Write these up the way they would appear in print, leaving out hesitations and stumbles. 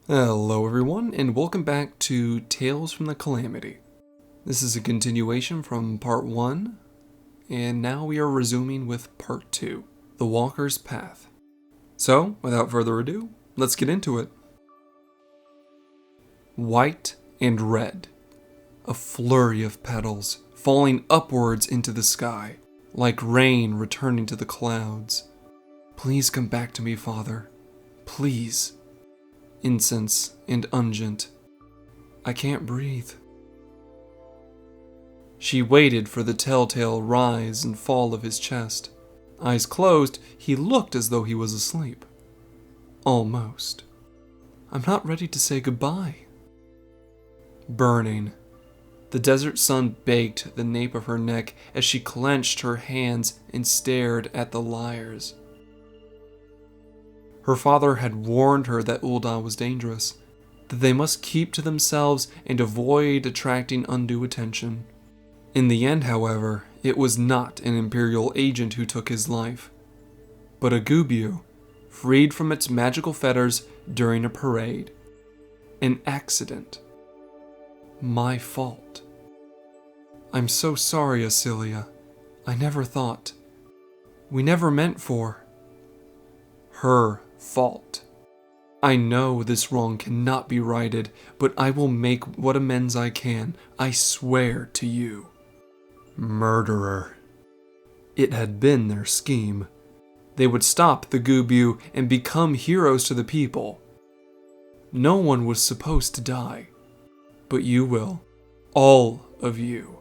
Hello everyone, and welcome back to Tales from the Calamity. This is a continuation from part 1, and now we are resuming with part 2, The Walker's Path. So, without further ado, let's get into it. White and red. A flurry of petals falling upwards into the sky, like rain returning to the clouds. Please come back to me, Father. Please. Incense and unguent. I can't breathe. She waited for the telltale rise and fall of his chest. Eyes closed, he looked as though he was asleep. Almost. I'm not ready to say goodbye. Burning. The desert sun baked the nape of her neck as she clenched her hands and stared at the lyres. Her father had warned her that Ul'dah was dangerous, that they must keep to themselves and avoid attracting undue attention. In the end, however, it was not an Imperial agent who took his life, but a Gubu, freed from its magical fetters during a parade. An accident. My fault. I'm so sorry, Asilia. I never thought. We never meant for her fault. I know this wrong cannot be righted, but I will make what amends I can. I swear to you. Murderer. It had been their scheme. They would stop the Gubu and become heroes to the people. No one was supposed to die, but you will. All of you.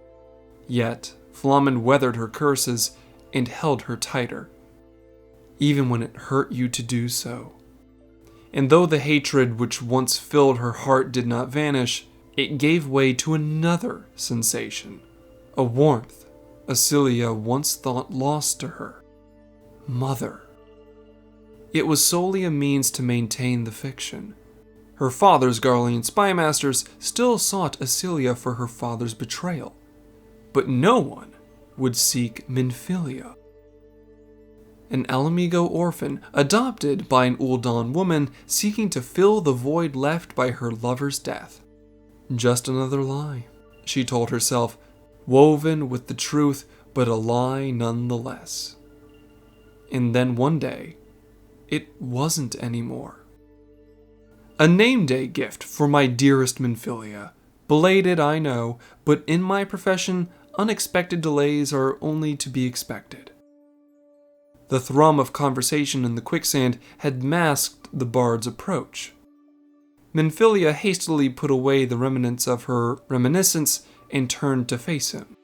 Yet, Flamen weathered her curses and held her tighter, even when it hurt you to do so. And though the hatred which once filled her heart did not vanish, it gave way to another sensation, a warmth Asilia once thought lost to her. Mother. It was solely a means to maintain the fiction. Her father's Garlean spymasters still sought Asilia for her father's betrayal, but no one would seek Minfilia. An Alamigo orphan, adopted by an Ul'dah woman seeking to fill the void left by her lover's death. Just another lie, she told herself, woven with the truth, but a lie nonetheless. And then one day, it wasn't anymore. A name day gift for my dearest Minfilia. Belated, I know, but in my profession, unexpected delays are only to be expected. The thrum of conversation in the quicksand had masked the bard's approach. Minfilia hastily put away the remnants of her reminiscence and turned to face him.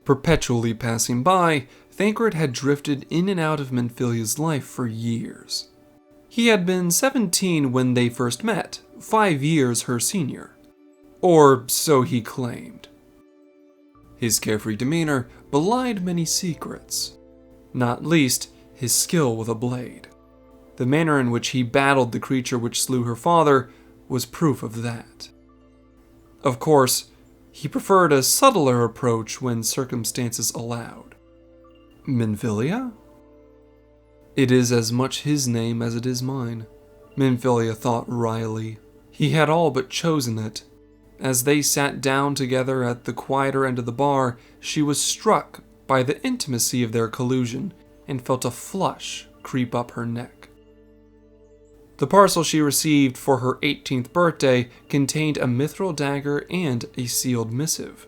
Perpetually passing by, Thancred had drifted in and out of Minfilia's life for years. He had been 17 when they first met, 5 years her senior. Or so he claimed. His carefree demeanor belied many secrets. Not least, his skill with a blade. The manner in which he battled the creature which slew her father was proof of that. Of course, he preferred a subtler approach when circumstances allowed. Minfilia? It is as much his name as it is mine, Minfilia thought wryly. He had all but chosen it. As they sat down together at the quieter end of the bar, she was struck by the intimacy of their collusion, and felt a flush creep up her neck. The parcel she received for her 18th birthday contained a mithril dagger and a sealed missive.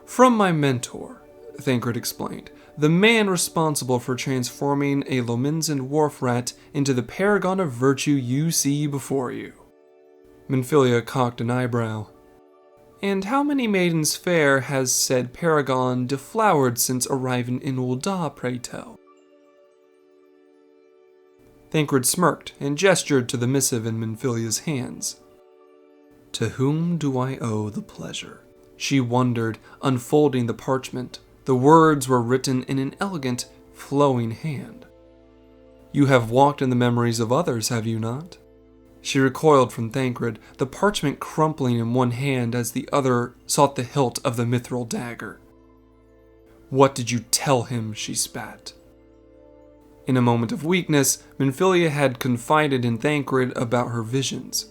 From my mentor, Thancred explained, the man responsible for transforming a Lominsan wharf rat into the paragon of virtue you see before you. Minfilia cocked an eyebrow. And how many maidens fair has said paragon deflowered since arriving in Ul'dah, pray tell? Thancred smirked and gestured to the missive in Minfilia's hands. To whom do I owe the pleasure? She wondered, unfolding the parchment. The words were written in an elegant, flowing hand. You have walked in the memories of others, have you not? She recoiled from Thancred, the parchment crumpling in one hand as the other sought the hilt of the mithril dagger. What did you tell him? She spat. In a moment of weakness, Minfilia had confided in Thancred about her visions.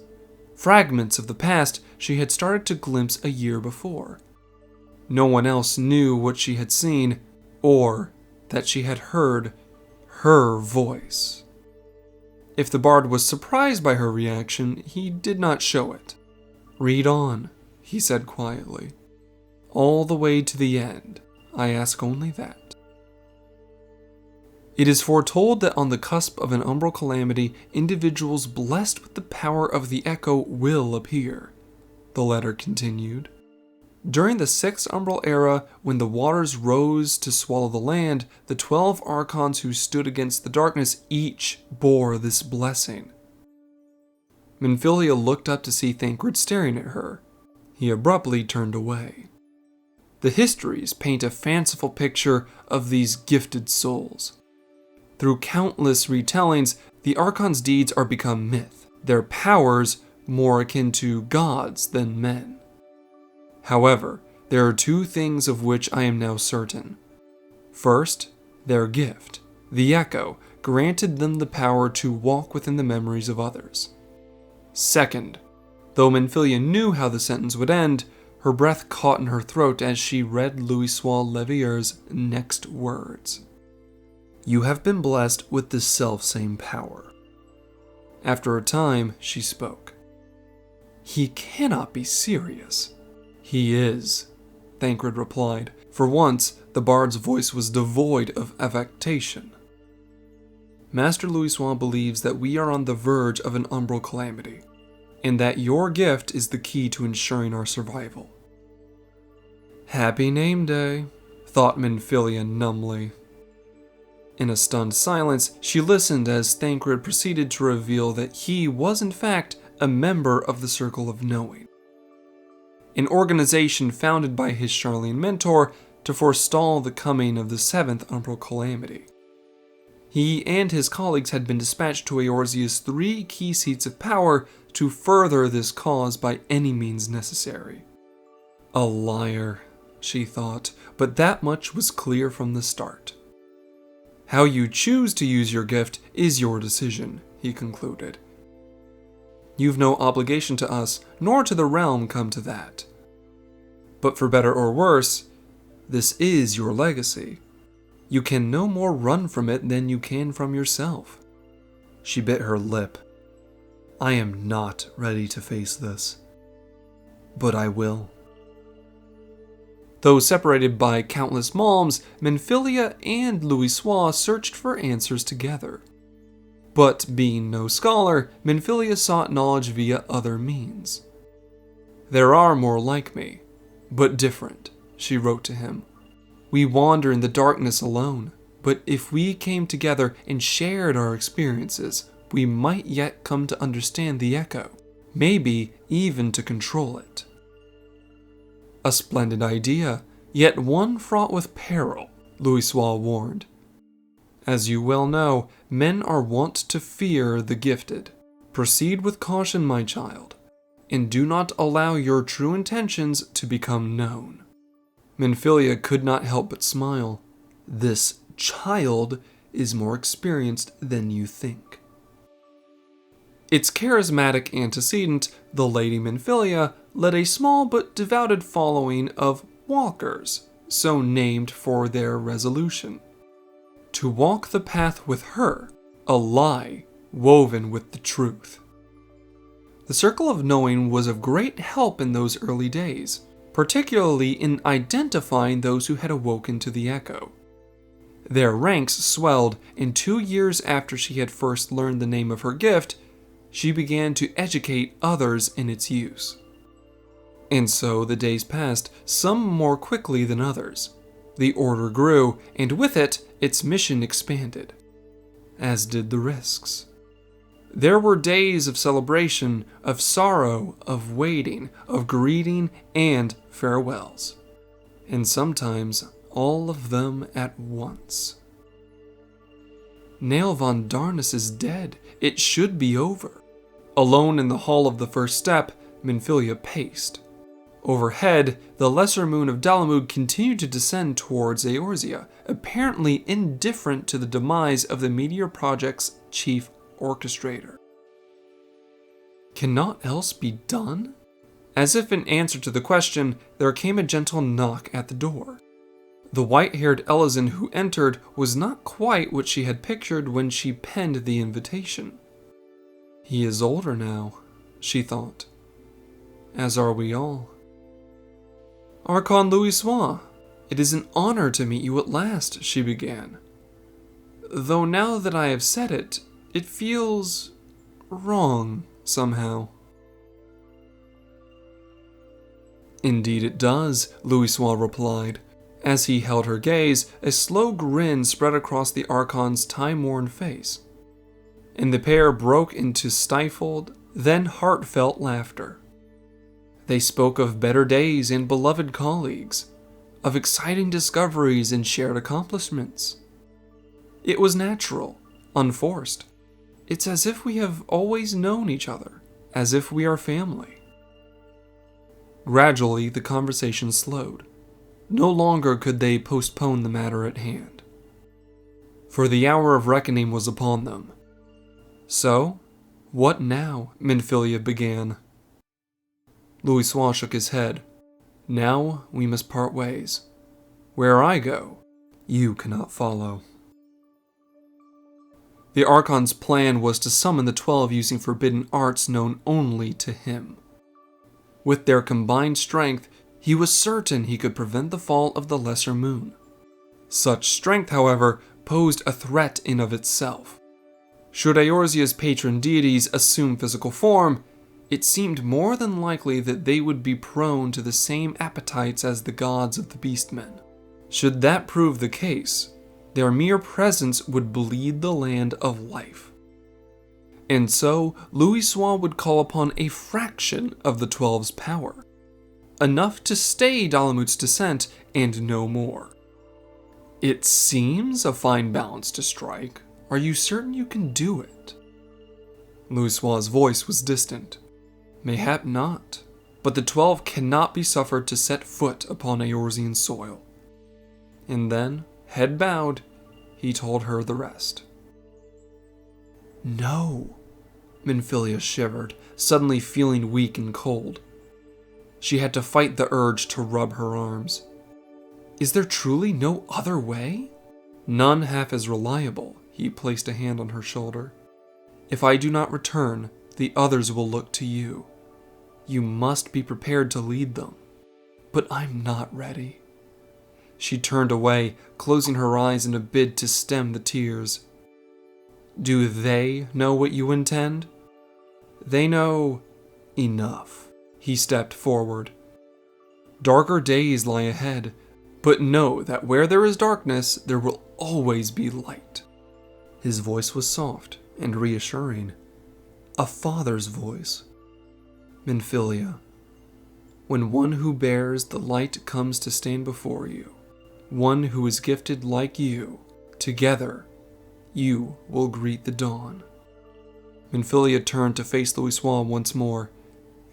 Fragments of the past she had started to glimpse a year before. No one else knew what she had seen, or that she had heard her voice. If the bard was surprised by her reaction, he did not show it. "Read on," he said quietly. "All the way to the end. I ask only that." It is foretold that on the cusp of an umbral calamity, individuals blessed with the power of the echo will appear, the letter continued. During the 6th umbral era, when the waters rose to swallow the land, the 12 archons who stood against the darkness each bore this blessing. Minfilia looked up to see Thancred staring at her. He abruptly turned away. The histories paint a fanciful picture of these gifted souls. Through countless retellings, the Archon's deeds are become myth, their powers more akin to gods than men. However, there are two things of which I am now certain. First, their gift, the Echo, granted them the power to walk within the memories of others. Second, though Minfilia knew how the sentence would end, her breath caught in her throat as she read Louisoix Levier's next words. "You have been blessed with the selfsame power." After a time, she spoke. "He cannot be serious." "He is," Thancred replied. For once, the bard's voice was devoid of affectation. "Master Louisoix believes that we are on the verge of an umbral calamity, and that your gift is the key to ensuring our survival." "Happy name day," thought Minfilia numbly. In a stunned silence, she listened as Thancred proceeded to reveal that he was in fact a member of the Circle of Knowing, an organization founded by his Charlene mentor to forestall the coming of the 7th umbral calamity. He and his colleagues had been dispatched to Eorzea's 3 key seats of power to further this cause by any means necessary. A liar, she thought, but that much was clear from the start. "How you choose to use your gift is your decision," he concluded. "You've no obligation to us, nor to the realm come to that. But for better or worse, this is your legacy. You can no more run from it than you can from yourself." She bit her lip. "I am not ready to face this. But I will." Though separated by countless malms, Minfilia and Louisoix searched for answers together. But being no scholar, Minfilia sought knowledge via other means. "There are more like me, but different," she wrote to him. "We wander in the darkness alone, but if we came together and shared our experiences, we might yet come to understand the echo, maybe even to control it." "A splendid idea, yet one fraught with peril," Louisoix warned. "As you well know, men are wont to fear the gifted. Proceed with caution, my child, and do not allow your true intentions to become known." Minfilia could not help but smile. "This child is more experienced than you think." Its charismatic antecedent, the Lady Minfilia, led a small but devoted following of walkers, so named for their resolution. To walk the path with her, a lie woven with the truth. The Circle of Knowing was of great help in those early days, particularly in identifying those who had awoken to the echo. Their ranks swelled, and 2 years after she had first learned the name of her gift, she began to educate others in its use. And so the days passed, some more quickly than others. The order grew, and with it, its mission expanded, as did the risks. There were days of celebration, of sorrow, of waiting, of greeting, and farewells. And sometimes all of them at once. Nail von Darnus is dead. It should be over. Alone in the hall of the first step, Minfilia paced. Overhead, the lesser moon of Dalamud continued to descend towards Eorzea, apparently indifferent to the demise of the Meteor Project's chief orchestrator. Can naught else be done? As if in answer to the question, there came a gentle knock at the door. The white-haired Elizin who entered was not quite what she had pictured when she penned the invitation. He is older now, she thought. As are we all. Archon Louisoix, it is an honor to meet you at last, she began. Though now that I have said it, it feels wrong somehow. Indeed it does, Louisoix replied. As he held her gaze, a slow grin spread across the Archon's time-worn face, and the pair broke into stifled, then heartfelt laughter. They spoke of better days and beloved colleagues, of exciting discoveries and shared accomplishments. It was natural, unforced. It's as if we have always known each other, as if we are family. Gradually, the conversation slowed. No longer could they postpone the matter at hand, for the hour of reckoning was upon them. So, what now? Minfilia began. Louisoix shook his head. Now we must part ways. Where I go, you cannot follow. The Archon's plan was to summon the 12 using forbidden arts known only to him. With their combined strength, he was certain he could prevent the fall of the lesser moon. Such strength, however, posed a threat in of itself. Should Eorzea's patron deities assume physical form, it seemed more than likely that they would be prone to the same appetites as the gods of the beastmen. Should that prove the case, their mere presence would bleed the land of life. And so, Louisoix would call upon a fraction of the 12's power. Enough to stay Dalamud's descent and no more. It seems a fine balance to strike. Are you certain you can do it? Louisoix's voice was distant. Mayhap not, but the 12 cannot be suffered to set foot upon Eorzean soil. And then, head bowed, he told her the rest. No, Minfilia shivered, suddenly feeling weak and cold. She had to fight the urge to rub her arms. Is there truly no other way? None half as reliable, he placed a hand on her shoulder. If I do not return, the others will look to you. You must be prepared to lead them. But I'm not ready. She turned away, closing her eyes in a bid to stem the tears. Do they know what you intend? They know enough. He stepped forward. Darker days lie ahead, but know that where there is darkness, there will always be light. His voice was soft and reassuring. A father's voice. Minfilia, when one who bears the light comes to stand before you, one who is gifted like you, together, you will greet the dawn. Minfilia turned to face Louisoix once more.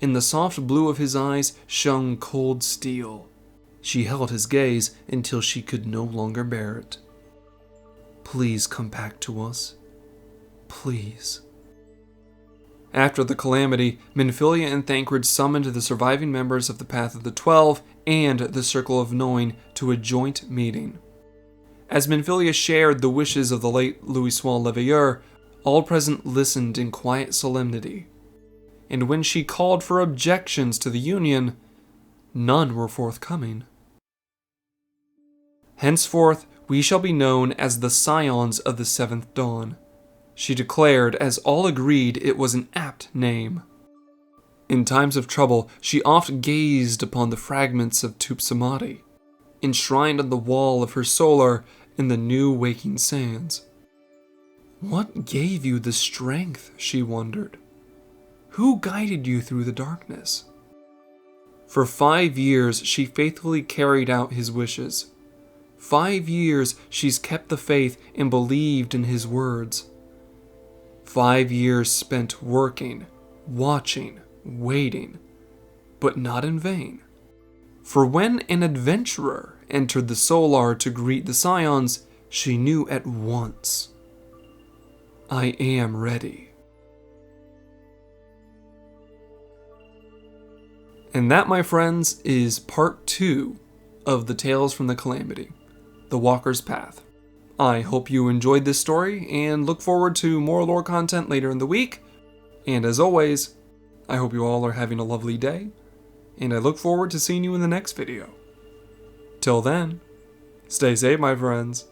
In the soft blue of his eyes shone cold steel. She held his gaze until she could no longer bear it. Please come back to us. Please. After the calamity, Minfilia and Thancred summoned the surviving members of the Path of the 12 and the Circle of Knowing to a joint meeting. As Minfilia shared the wishes of the late Louisoix Le Veilleur, all present listened in quiet solemnity. And when she called for objections to the union, none were forthcoming. Henceforth, we shall be known as the Scions of the Seventh Dawn, she declared, as all agreed it was an apt name. In times of trouble, she oft gazed upon the fragments of Tup Samadhi, enshrined on the wall of her solar in the new waking sands. What gave you the strength, she wondered? Who guided you through the darkness? For 5 years, she faithfully carried out his wishes. 5 years, she's kept the faith and believed in his words. 5 years spent working, watching, waiting, but not in vain. For when an adventurer entered the Solar to greet the Scions, she knew at once, I am ready. And that, my friends, is part 2 of the Tales from the Calamity, The Walker's Path. I hope you enjoyed this story and look forward to more lore content later in the week. And as always, I hope you all are having a lovely day, and I look forward to seeing you in the next video. Till then, stay safe, my friends.